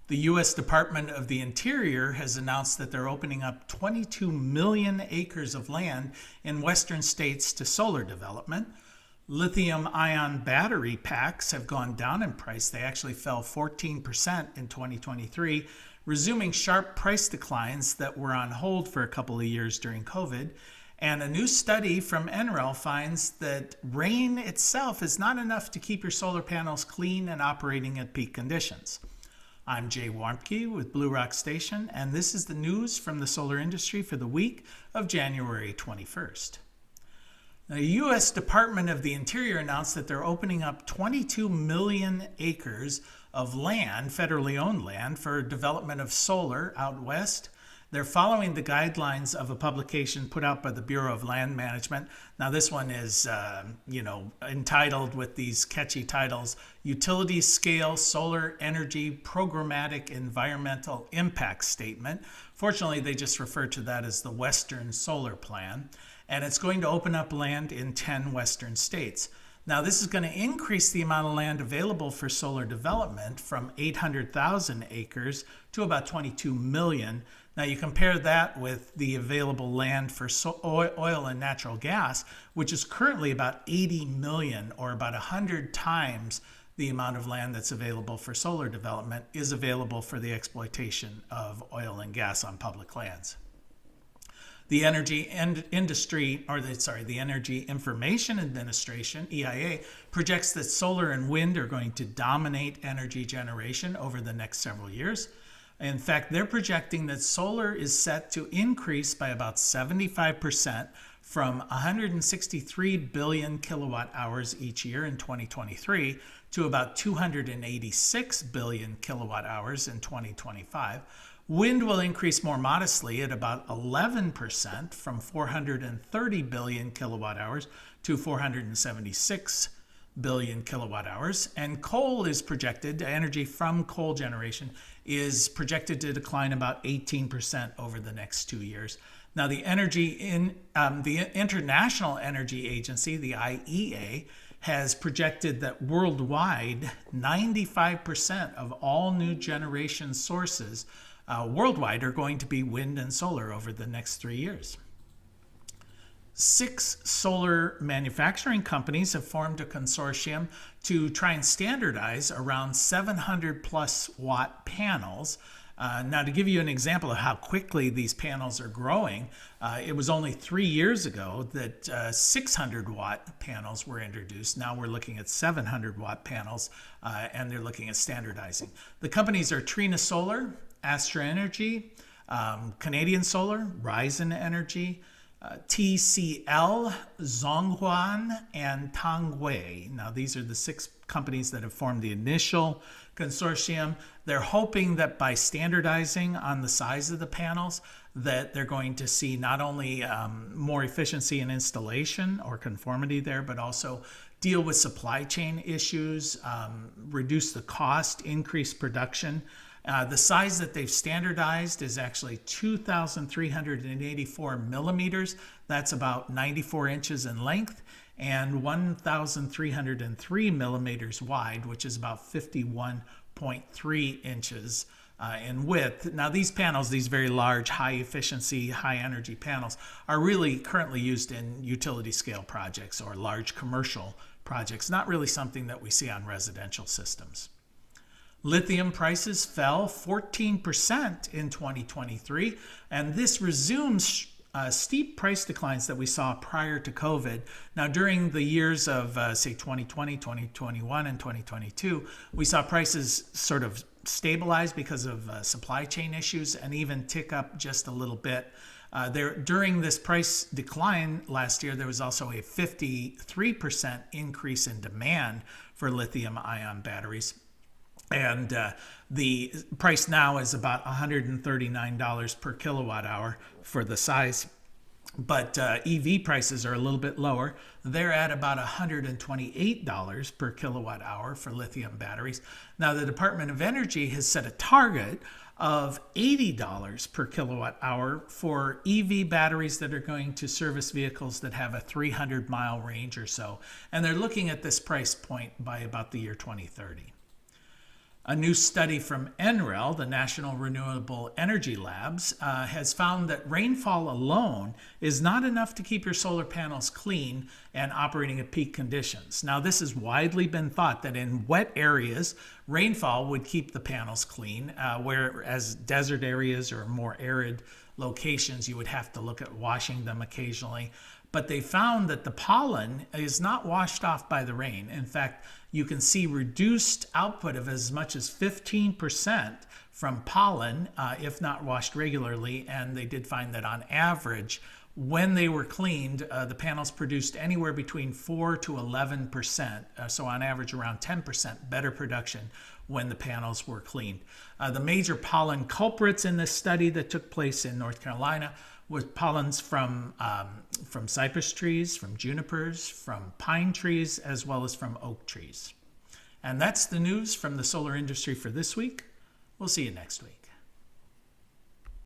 The U.S. Department of the Interior has announced that they're opening up 22 million acres of land in western states to solar development. Lithium-ion battery packs have gone down in price. They actually fell 14% in 2023, resuming sharp price declines that were on hold for a couple of years during COVID. And a new study from NREL finds that rain itself is not enough to keep your solar panels clean and operating at peak conditions. I'm Jay Warmke with Blue Rock Station, and this is the news from the solar industry for the week of January 21st. The U.S. Department of the Interior announced that they're opening up 22 million acres of land, federally owned land, for development of solar out west. They're following the guidelines of a publication put out by the Bureau of Land Management. Now, this one is, entitled with these catchy titles, Utility Scale Solar Energy Programmatic Environmental Impact Statement. Fortunately, they just refer to that as the Western Solar Plan. And it's going to open up land in 10 western states. Now, this is going to increase the amount of land available for solar development from 800,000 acres to about 22 million. Now, you compare that with the available land for oil and natural gas, which is currently about 80 million, or about 100 times the amount of land that's available for solar development is available for the exploitation of oil and gas on public lands. The Energy Information Administration, EIA, projects that solar and wind are going to dominate energy generation over the next several years. In fact, they're projecting that solar is set to increase by about 75% from 163 billion kilowatt hours each year in 2023 to about 286 billion kilowatt hours in 2025. Wind will increase more modestly at about 11% from 430 billion kilowatt hours to 476 billion kilowatt hours. And coal is projected, energy from coal generation is projected to decline about 18% over the next 2 years. Now, the International Energy Agency, the IEA, has projected that worldwide, 95% of all new generation sources worldwide are going to be wind and solar over the next 3 years. 6 solar manufacturing companies have formed a consortium to try and standardize around 700 plus watt panels. Now, to give you an example of how quickly these panels are growing, it was only 3 years ago that 600 watt panels were introduced. Now we're looking at 700 watt panels, and they're looking at standardizing. The companies are Trina Solar, Astra Energy, Canadian Solar, Ryzen Energy, TCL, Zhonghuan, and Tongwei. Now, these are the 6 companies that have formed the initial consortium. They're hoping that by standardizing on the size of the panels, that they're going to see not only more efficiency in installation or conformity there, but also deal with supply chain issues, reduce the cost, increase production. The size that they've standardized is actually 2,384 millimeters. That's about 94 inches in length, and 1,303 millimeters wide, which is about 51.3 inches in width. Now, these panels, these very large, high efficiency, high energy panels, are really currently used in utility scale projects or large commercial projects, not really something that we see on residential systems. Lithium prices fell 14% in 2023, and this resumes steep price declines that we saw prior to COVID. Now, during the years of, say, 2020, 2021, and 2022, we saw prices sort of stabilize because of supply chain issues and even tick up just a little bit. During this price decline last year, there was also a 53% increase in demand for lithium-ion batteries. And the price now is about $139 per kilowatt hour for the size. But EV prices are a little bit lower. They're at about $128 per kilowatt hour for lithium batteries. Now, the Department of Energy has set a target of $80 per kilowatt hour for EV batteries that are going to service vehicles that have a 300-mile range or so. And they're looking at this price point by about the year 2030. A new study from NREL, the National Renewable Energy Labs, has found that rainfall alone is not enough to keep your solar panels clean and operating at peak conditions. Now, this has widely been thought that in wet areas, rainfall would keep the panels clean, whereas desert areas or more arid locations, you would have to look at washing them occasionally. But they found that the pollen is not washed off by the rain. In fact, you can see reduced output of as much as 15% from pollen if not washed regularly. And they did find that on average, when they were cleaned, the panels produced anywhere between 4 to 11%. So on average, around 10% better production when the panels were cleaned. The major pollen culprits in this study that took place in North Carolina was pollens from cypress trees, from junipers, from pine trees, as well as from oak trees. And that's the news from the solar industry for this week. We'll see you next week.